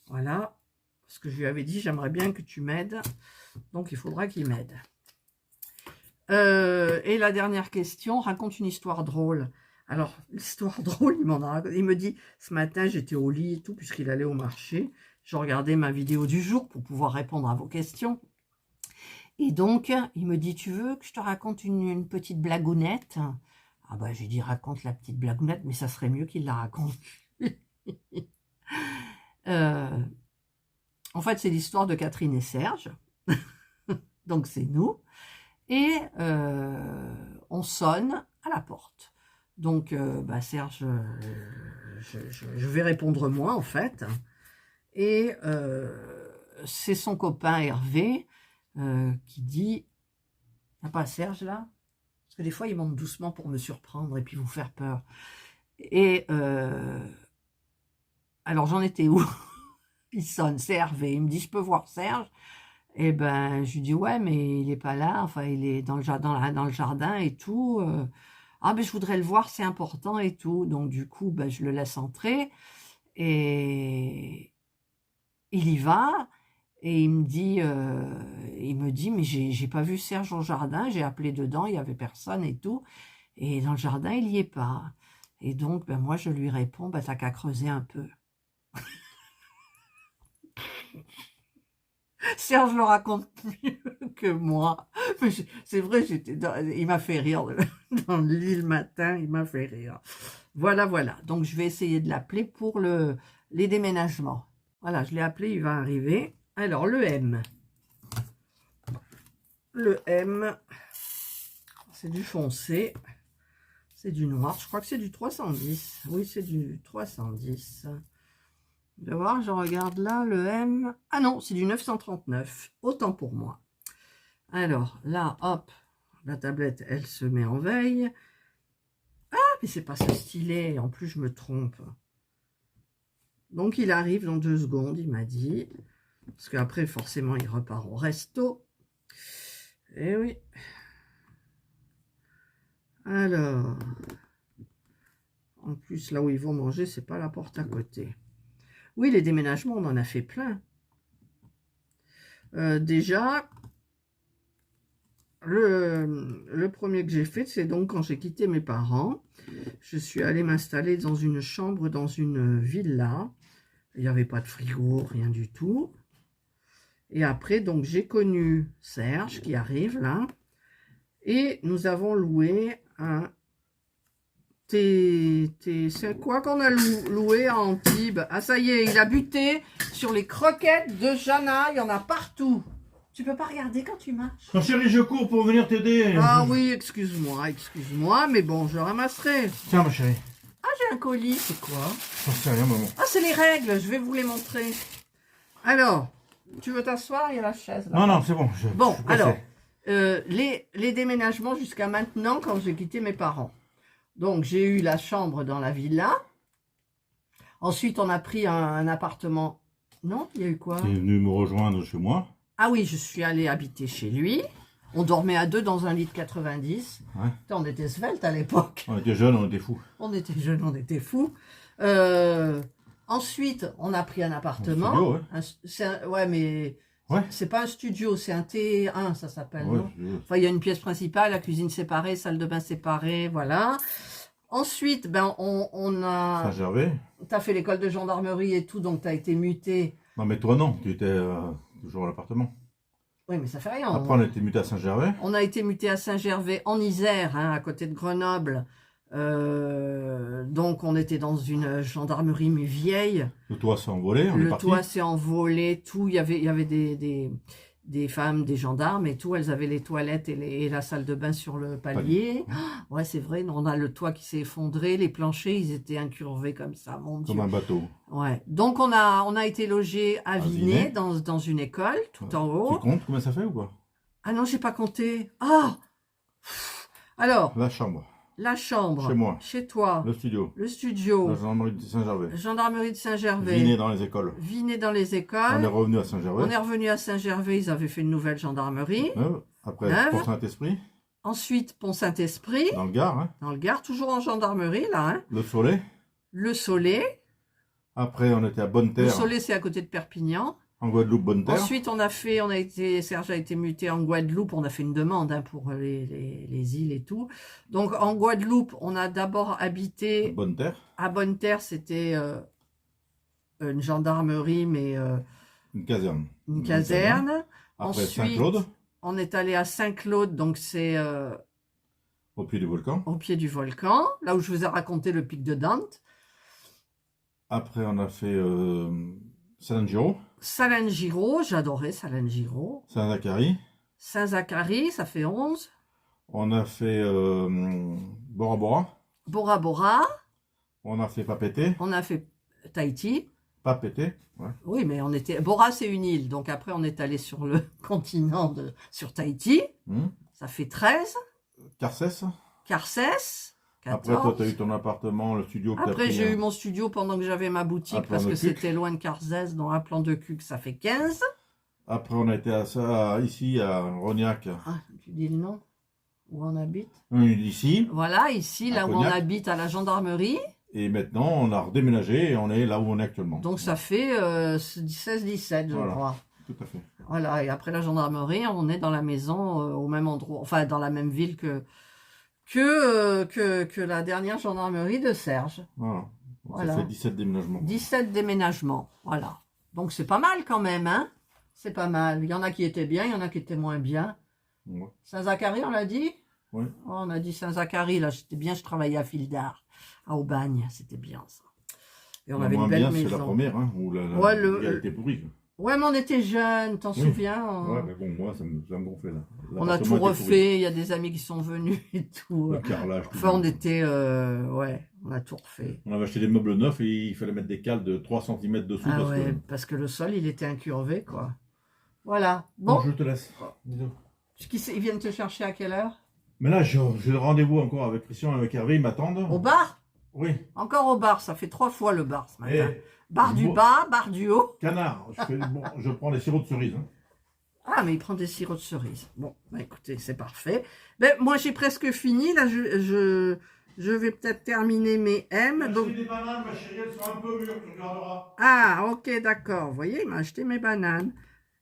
Voilà. Parce que je lui avais dit, j'aimerais bien que tu m'aides. Donc, il faudra qu'il m'aide. Et la dernière question, raconte une histoire drôle. Alors, l'histoire drôle, il me dit, ce matin, j'étais au lit et tout, puisqu'il allait au marché. Je regardais ma vidéo du jour pour pouvoir répondre à vos questions. Et donc, il me dit, tu veux que je te raconte une petite blagounette? Ah bah, j'ai dit, raconte la petite blagounette, mais ça serait mieux qu'il la raconte. En fait, c'est l'histoire de Catherine et Serge. Donc, c'est nous. Et on sonne à la porte. Donc, bah, Serge, je vais répondre moi, en fait. Et c'est son copain Hervé qui dit, il n'y a pas Serge là? Parce que des fois, il monte doucement pour me surprendre et puis vous faire peur. Et alors, j'en étais où? Il sonne, c'est Hervé. Il me dit, je peux voir Serge? Et ben, je lui dis, ouais, mais il n'est pas là. Enfin, il est dans le jardin et tout. Ah, mais je voudrais le voir, c'est important et tout. Donc, du coup, ben, je le laisse entrer. Et il y va. Et il me dit, mais j'ai pas vu Serge au jardin, j'ai appelé dedans, il y avait personne et tout. Et dans le jardin, il y est pas. Et donc, ben moi, je lui réponds, ben t'as qu'à creuser un peu. Serge le raconte mieux que moi. C'est vrai, il m'a fait rire dans le lit le matin, il m'a fait rire. Voilà, voilà. Donc, je vais essayer de l'appeler pour les déménagements. Voilà, je l'ai appelé, il va arriver. Alors, le M. Le M, c'est du foncé. C'est du noir. Je crois que c'est du 310. Oui, c'est du 310. De voir, je regarde là, le M. Ah non, c'est du 939. Autant pour moi. Alors, là, hop, la tablette, elle se met en veille. Ah, mais c'est pas ce stylet. En plus, je me trompe. Donc, il arrive dans 2 secondes, il m'a dit. Parce qu'après, forcément, il repart au resto. Eh oui. Alors, en plus, là où ils vont manger, c'est pas la porte à côté. Oui, les déménagements, on en a fait plein. Déjà, le premier que j'ai fait, c'est donc quand j'ai quitté mes parents. Je suis allée m'installer dans une chambre, dans une villa. Il n'y avait pas de frigo, rien du tout. Et après, donc, j'ai connu Serge qui arrive là. Et nous avons loué un... C'est quoi qu'on a loué à Antibes? Ah, ça y est, il a buté sur les croquettes de Jana. Il y en a partout. Tu peux pas regarder quand tu marches? Non, chérie, je cours pour venir t'aider. Ah oui, excuse-moi, mais bon, je ramasserai. Tiens, ma chérie. Ah, j'ai un colis, c'est quoi? J'en sais rien, maman. Ah, c'est les règles, je vais vous les montrer. Alors, tu veux t'asseoir? Il y a la chaise là. Non, non, c'est bon. Bon, je alors, les déménagements jusqu'à maintenant, quand j'ai quitté mes parents. Donc, j'ai eu la chambre dans la villa. Ensuite, on a pris un appartement. Non, il y a eu quoi? Tu es venu me rejoindre chez moi. Ah oui, je suis allée habiter chez lui. On dormait à 2 dans un lit de 90. Ouais. On était svelte à l'époque. On était jeunes, on était fous. On était jeunes, on était fous. Ensuite, on a pris un appartement. Un studio, ouais, mais ouais. c'est pas un studio, c'est un T1, ça s'appelle, Ouais, non? Enfin, il y a une pièce principale, la cuisine séparée, salle de bain séparée, voilà. Ensuite, ben, on a... Saint-Gervais. Tu as fait l'école de gendarmerie et tout, donc tu as été muté. Non, mais toi, non. Tu étais toujours à l'appartement. Oui, mais ça fait rien. Après, on a été muté à Saint-Gervais. On a été muté à Saint-Gervais, en Isère, hein, à côté de Grenoble. Donc, on était dans une gendarmerie, mais vieille. Le toit s'est envolé, on est Le parti. toit s'est envolé, tout. Il y avait des femmes, des gendarmes et tout, elles avaient les toilettes et la salle de bain sur le palier. Oh, ouais, c'est vrai, on a le toit qui s'est effondré, les planchers, ils étaient incurvés comme ça, mon Dieu. Comme un bateau. Ouais. Donc, on a été logé à Vinay, dans une école, tout en haut. Tu comptes combien ça fait ou quoi? Ah non, j'ai pas compté. Ah! Alors, La chambre, la chambre. Chez moi. Chez toi. le studio, Le studio. la gendarmerie de Saint-Gervais. Gendarmerie de Saint-Gervais. Vinay dans les écoles. Vinay dans les On est écoles. revenu à Saint-Gervais. On est revenu à Saint-Gervais, ils avaient fait une nouvelle gendarmerie. Après, Neuve. pour Saint-Esprit, Ensuite, Pont-Saint-Esprit, dans le Gard. Hein. dans le Gard, toujours en gendarmerie, là. Hein. Le Soleil. Le Soleil. Après, on était à Le Bonne-Terre, Soleil, c'est à côté de Perpignan. en Guadeloupe, Bonne-Terre. Ensuite, Serge a été muté en Guadeloupe. On a fait une demande hein, pour les îles et tout. Donc, en Guadeloupe, on a d'abord habité Bonne-Terre, à Bonne-Terre. C'était une gendarmerie, mais une caserne. une caserne. Après, Ensuite, Saint-Claude, on est allé à Saint-Claude, donc c'est au pied du volcan. au pied du volcan, là où je vous ai raconté le pic de Dante. Après, on a fait Saint-Giro, Salengiro, j'adorais Salengiro. Saint-Zacharie. Saint-Zacharie, ça fait 11. On a fait Bora Bora. Bora Bora, On a fait Papeete. on a fait Tahiti. Papeete, ouais. Oui, mais Bora, c'est une île, donc après on est allé sur le continent sur Tahiti. Ça fait 13. Carcès. Carcès, 14. Après, toi, tu as eu ton appartement, le studio que tu as Après, pris. j'ai eu mon studio pendant que j'avais ma boutique À parce que Plan-de-Cuc. c'était loin de Carzès, dans un plan de Cuc, ça fait 15. Après, on a été ici, à Rognac. Ah, tu dis le nom? Où on habite? Ici. Voilà, ici, À là où on Cognac. habite, à la gendarmerie. Et maintenant, on a redéménagé et on est là où on est actuellement. Donc, ça fait 16-17, je Voilà. crois. Tout à fait. Voilà, et après la gendarmerie, on est dans la maison, au même endroit, enfin, dans la même ville que la dernière gendarmerie de Serge. Voilà. Donc, Voilà. ça fait 17 déménagements. 17 déménagements, voilà. Donc, c'est pas mal quand même, hein? C'est pas mal. Il y en a qui étaient bien, il y en a qui étaient moins bien. Ouais. Saint-Zacharie, on l'a dit? Oui. Oh, on a dit Saint-Zacharie, là, j'étais bien, je travaillais à Fildar, à Aubagne, c'était bien ça. Et on La avait une moins belle bien, c'est maison. la première, hein, où la Ouais, elle était pourrie. Ouais, mais on était jeunes, t'en Oui. souviens? Ouais, mais bon, moi, ça me gonflait, là. On a tout refait, il y a des amis qui sont venus et tout. Le carrelage, tout. Enfin, on était, ouais, on a tout refait. On avait acheté des meubles neufs et il fallait mettre des cales de 3 cm dessous. Ah parce ouais, que... parce que le sol, il était incurvé, quoi. Voilà. Bon, je te laisse. Bisous. ils viennent te chercher à quelle heure? Mais là, j'ai le rendez-vous encore avec Christian et avec Hervé, ils m'attendent. Au bar? Oui. Encore au bar, ça fait 3 fois le bar ce matin. Et Bar du bon, bas, bar du haut. canard, je prends les sirops de cerise. Hein. Ah, mais il prend des sirops de cerise. Bon, bah écoutez, c'est parfait. Ben, moi, j'ai presque fini. Là, je vais peut-être terminer mes M. Donc... des bananes, ma chérie, elles sont un peu mûres, tu regarderas. Ah, ok, d'accord. Vous voyez, il m'a acheté mes bananes.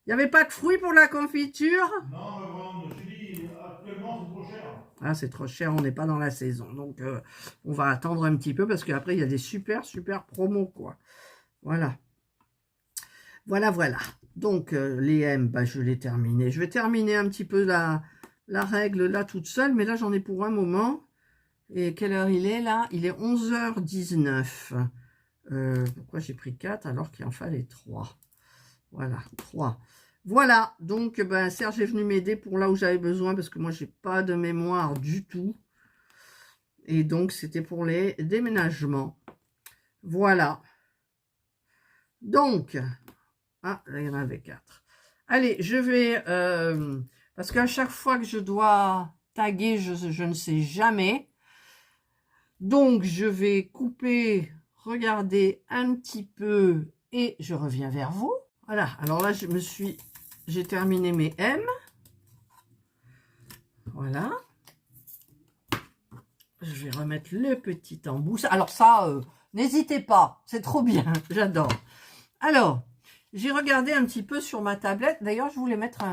Il n'y avait pas de fruits pour la confiture? Non, mais bon, je me suis dit, actuellement, c'est trop cher. Ah, c'est trop cher, on n'est pas dans la saison. Donc, on va attendre un petit peu parce qu'après, il y a des super promos, quoi. Voilà. Voilà. Donc, les M, bah, je l'ai terminé. Je vais terminer un petit peu la règle là toute seule, mais là, j'en ai pour un moment. Et quelle heure il est là? Il est 11h19. Pourquoi j'ai pris 4 alors qu'il en fallait 3? Voilà, 3. Voilà, donc ben, Serge est venu m'aider pour là où j'avais besoin parce que moi, j'ai pas de mémoire du tout. Et donc, c'était pour les déménagements. Voilà. Donc, ah, là, il y en avait 4. Allez, je vais... parce qu'à chaque fois que je dois taguer, je ne sais jamais. Donc, je vais couper, regarder un petit peu et je reviens vers vous. Voilà, alors là, j'ai terminé mes M. Voilà. Je vais remettre le petit embout. Alors ça, n'hésitez pas, c'est trop bien, j'adore. Alors, j'ai regardé un petit peu sur ma tablette. D'ailleurs, je voulais mettre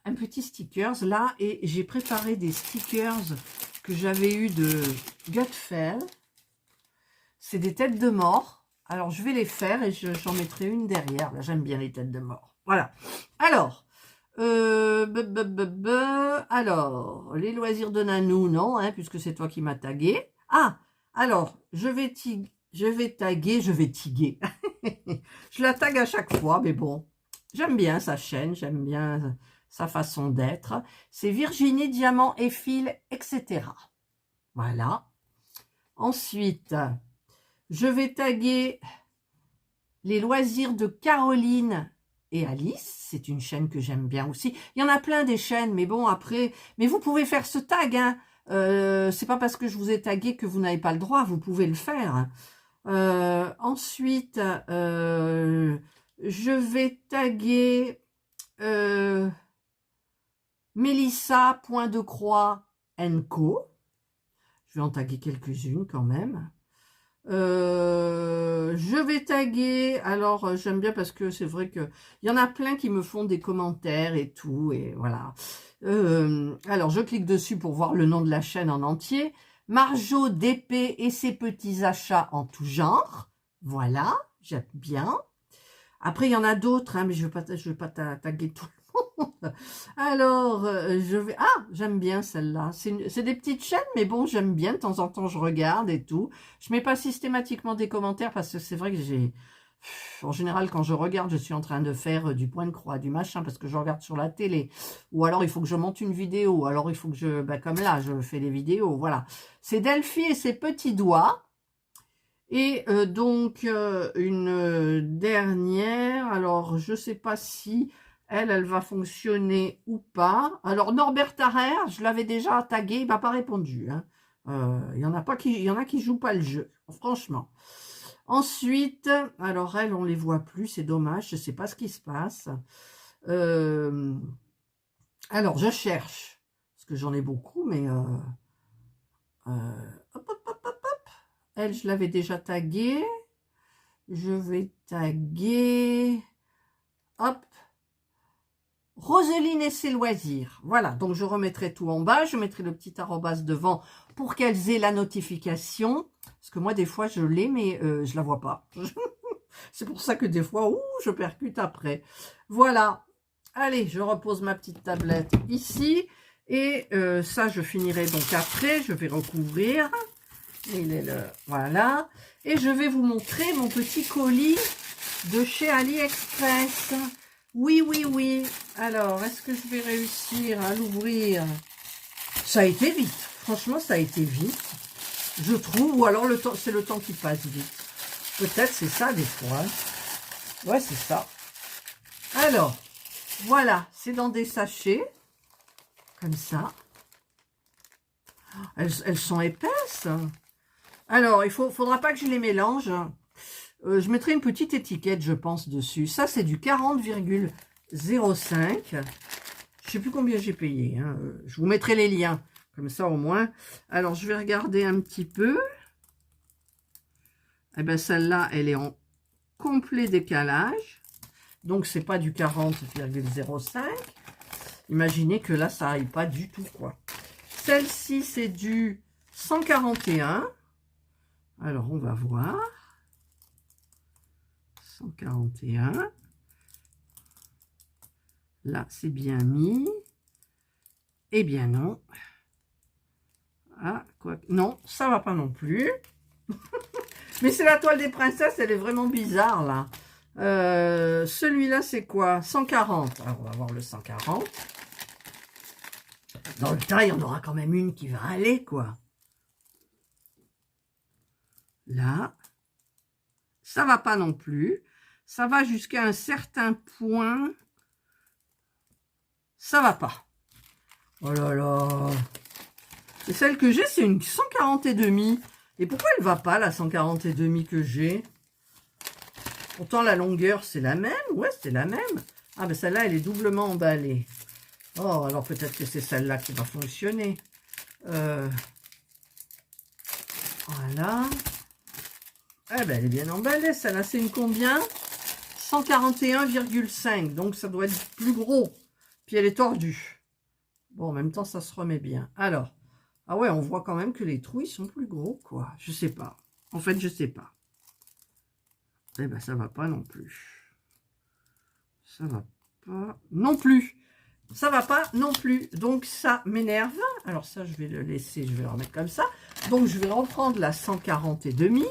un petit stickers là. Et j'ai préparé des stickers que j'avais eu de Gutfeld. C'est des têtes de mort. Alors, je vais les faire et j'en mettrai une derrière. Là, j'aime bien les têtes de mort. Voilà. Alors, alors, les loisirs de Nanou, non, hein, puisque c'est toi qui m'as tagué. Ah, alors, je vais tiguer. Je la tague à chaque fois, mais bon. J'aime bien sa chaîne, j'aime bien sa façon d'être. C'est Virginie, diamant et fil, etc. Voilà. Ensuite, je vais taguer les loisirs de Caroline et Alice. C'est une chaîne que j'aime bien aussi. Il y en a plein des chaînes, mais bon, après... Mais vous pouvez faire ce tag, hein. C'est pas parce que je vous ai tagué que vous n'avez pas le droit, vous pouvez le faire. Ensuite, je vais taguer Mélissa, point de croix, Co. Je vais en taguer quelques-unes quand même. Je vais taguer, alors j'aime bien parce que c'est vrai que il y en a plein qui me font des commentaires et tout, et voilà. Alors je clique dessus pour voir le nom de la chaîne en entier. Marjo d'épée et ses petits achats en tout genre. Voilà, j'aime bien. Après, il y en a d'autres, hein, mais je vais pas taguer tout le monde. Alors, je vais... Ah, j'aime bien celle-là. C'est des petites chaînes, mais bon, j'aime bien. De temps en temps, je regarde et tout. Je mets pas systématiquement des commentaires parce que c'est vrai que j'ai... En général, quand je regarde, je suis en train de faire du point de croix, du machin, parce que je regarde sur la télé. Ou alors, il faut que je monte une vidéo. Alors, il faut que je... Ben, comme là, je fais des vidéos, voilà. C'est Delphi et ses petits doigts. Et donc, une dernière, alors je ne sais pas si elle va fonctionner ou pas. Alors, Norbert Tarrer, je l'avais déjà tagué, il ne m'a pas répondu. Hein. Il y en a qui jouent pas le jeu, franchement. Ensuite, alors elles, on les voit plus, c'est dommage, je ne sais pas ce qui se passe. Alors, je cherche, parce que j'en ai beaucoup, mais... hop, hop, hop, hop. Elle, je l'avais déjà taguée. Je vais taguer... Hop. Roseline et ses loisirs. Voilà, donc je remettrai tout en bas. Je mettrai le petit arrobas devant pour qu'elles aient la notification. Parce que moi, des fois, je l'ai, mais je la vois pas. C'est pour ça que des fois, je percute après. Voilà. Allez, je repose ma petite tablette ici. Et ça, je finirai donc après. Je vais recouvrir. Il est là, voilà. Et je vais vous montrer mon petit colis de chez AliExpress. Oui, oui, oui. Alors, est-ce que je vais réussir à l'ouvrir? Ça a été vite. Franchement, ça a été vite. Je trouve, ou alors c'est le temps qui passe vite. Peut-être c'est ça des fois. Ouais, c'est ça. Alors, voilà. C'est dans des sachets. Comme ça. Elles sont épaisses. Alors, il faudra pas que je les mélange. Je mettrai une petite étiquette, je pense, dessus. Ça, c'est du 40,05. Je sais plus combien j'ai payé. Hein. Je vous mettrai les liens, comme ça au moins. Alors, je vais regarder un petit peu. Eh bien, celle-là, elle est en complet décalage. Donc, c'est pas du 40,05. Imaginez que là, ça n'aille pas du tout, quoi. Celle-ci, c'est du 141. Alors, on va voir. 141. Là, c'est bien mis. Eh bien, non. Ah, quoi? Non, ça va pas non plus. Mais c'est la toile des princesses, elle est vraiment bizarre, là. Celui-là, c'est quoi? 140. Alors, on va voir le 140. Dans le tas, il y en aura quand même une qui va aller, quoi. Là, ça va pas non plus. Ça va jusqu'à un certain point. Ça va pas. Oh là là. Et celle que j'ai, c'est une 140 et demi. Et pourquoi elle va pas, la 140 et demi que j'ai? Pourtant, la longueur, c'est la même. Ouais, c'est la même. Ah, ben celle-là, elle est doublement emballée. Oh, alors peut-être que c'est celle-là qui va fonctionner. Voilà. Eh ben, elle est bien emballée, celle-là. C'est une combien? 141,5. Donc, ça doit être plus gros. Puis, elle est tordue. Bon, en même temps, ça se remet bien. Alors, ah ouais, on voit quand même que les trous, ils sont plus gros, quoi. Je sais pas. En fait, je sais pas. Eh ben, ça va pas non plus. Ça va pas non plus. Ça va pas non plus. Donc, ça m'énerve. Alors, ça, je vais le laisser. Je vais le remettre comme ça. Donc, je vais reprendre la 140 et demi.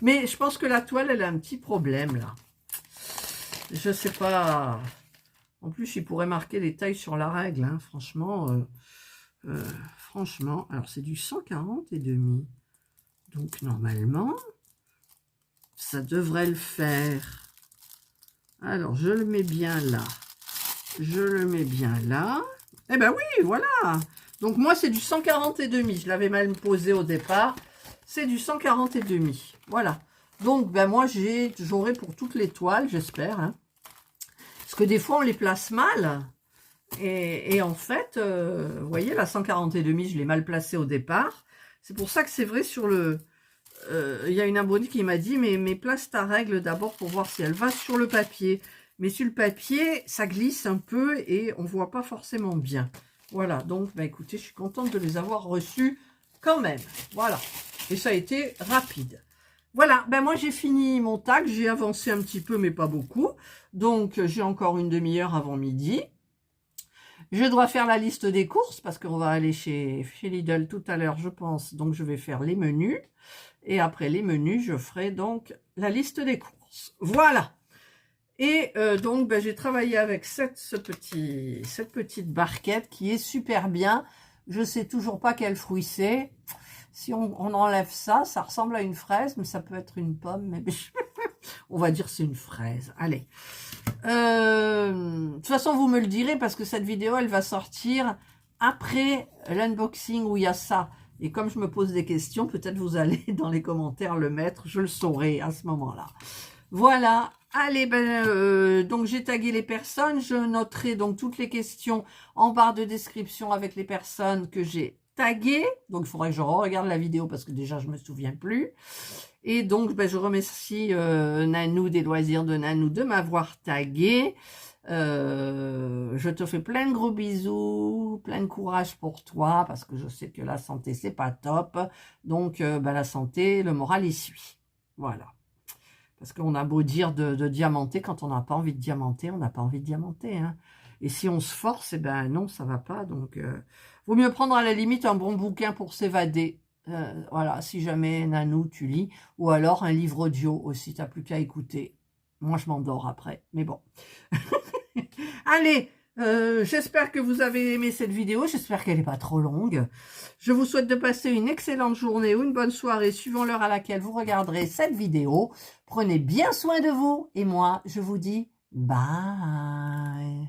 Mais je pense que la toile, elle a un petit problème, là. Je sais pas. En plus, il pourrait marquer les tailles sur la règle, hein. Franchement, franchement. Alors, c'est du 140 et demi. Donc, normalement, ça devrait le faire. Alors, je le mets bien là. Je le mets bien là. Eh ben oui, voilà. Donc, moi, c'est du 140 et demi. Je l'avais mal posé au départ. C'est du 140 et demi. Voilà. Donc, ben moi, j'aurai pour toutes les toiles, j'espère, hein. Parce que des fois, on les place mal. Et en fait, vous voyez, la 140 et demi, je l'ai mal placée au départ. C'est pour ça que c'est vrai sur le... Il y a une abonnée qui m'a dit, mais place ta règle d'abord pour voir si elle va sur le papier. Mais sur le papier, ça glisse un peu et on ne voit pas forcément bien. Voilà, donc, bah, écoutez, je suis contente de les avoir reçus quand même. Voilà, et ça a été rapide. Voilà, ben moi j'ai fini mon tag, j'ai avancé un petit peu mais pas beaucoup. Donc j'ai encore une demi-heure avant midi. Je dois faire la liste des courses parce qu'on va aller chez Lidl tout à l'heure je pense. Donc je vais faire les menus. Et après les menus, je ferai donc la liste des courses. Voilà. Et donc ben, j'ai travaillé avec cette petite barquette qui est super bien. Je sais toujours pas quel fruit c'est. Si on enlève ça, ça ressemble à une fraise, mais ça peut être une pomme. Mais on va dire c'est une fraise. Allez. De toute façon, vous me le direz parce que cette vidéo, elle va sortir après l'unboxing où il y a ça. Et comme je me pose des questions, peut-être vous allez dans les commentaires le mettre. Je le saurai à ce moment-là. Voilà. Allez, ben, donc j'ai tagué les personnes. Je noterai donc toutes les questions en barre de description avec les personnes que j'ai tagué, donc il faudrait que je regarde la vidéo parce que déjà je me souviens plus. Et donc ben, je remercie Nanou des loisirs de Nanou de m'avoir tagué. Je te fais plein de gros bisous, plein de courage pour toi parce que je sais que la santé c'est pas top. Donc ben, la santé, le moral y suit. Voilà. Parce qu'on a beau dire de diamanter, quand on n'a pas envie de diamanter, on n'a pas envie de diamanter. Hein. Et si on se force, eh ben non, ça va pas. Donc, vaut mieux prendre à la limite un bon bouquin pour s'évader. Voilà, si jamais, Nanou, tu lis. Ou alors un livre audio aussi, t'as plus qu'à écouter. Moi, je m'endors après, mais bon. Allez, j'espère que vous avez aimé cette vidéo. J'espère qu'elle n'est pas trop longue. Je vous souhaite de passer une excellente journée ou une bonne soirée, suivant l'heure à laquelle vous regarderez cette vidéo. Prenez bien soin de vous. Et moi, je vous dis bye.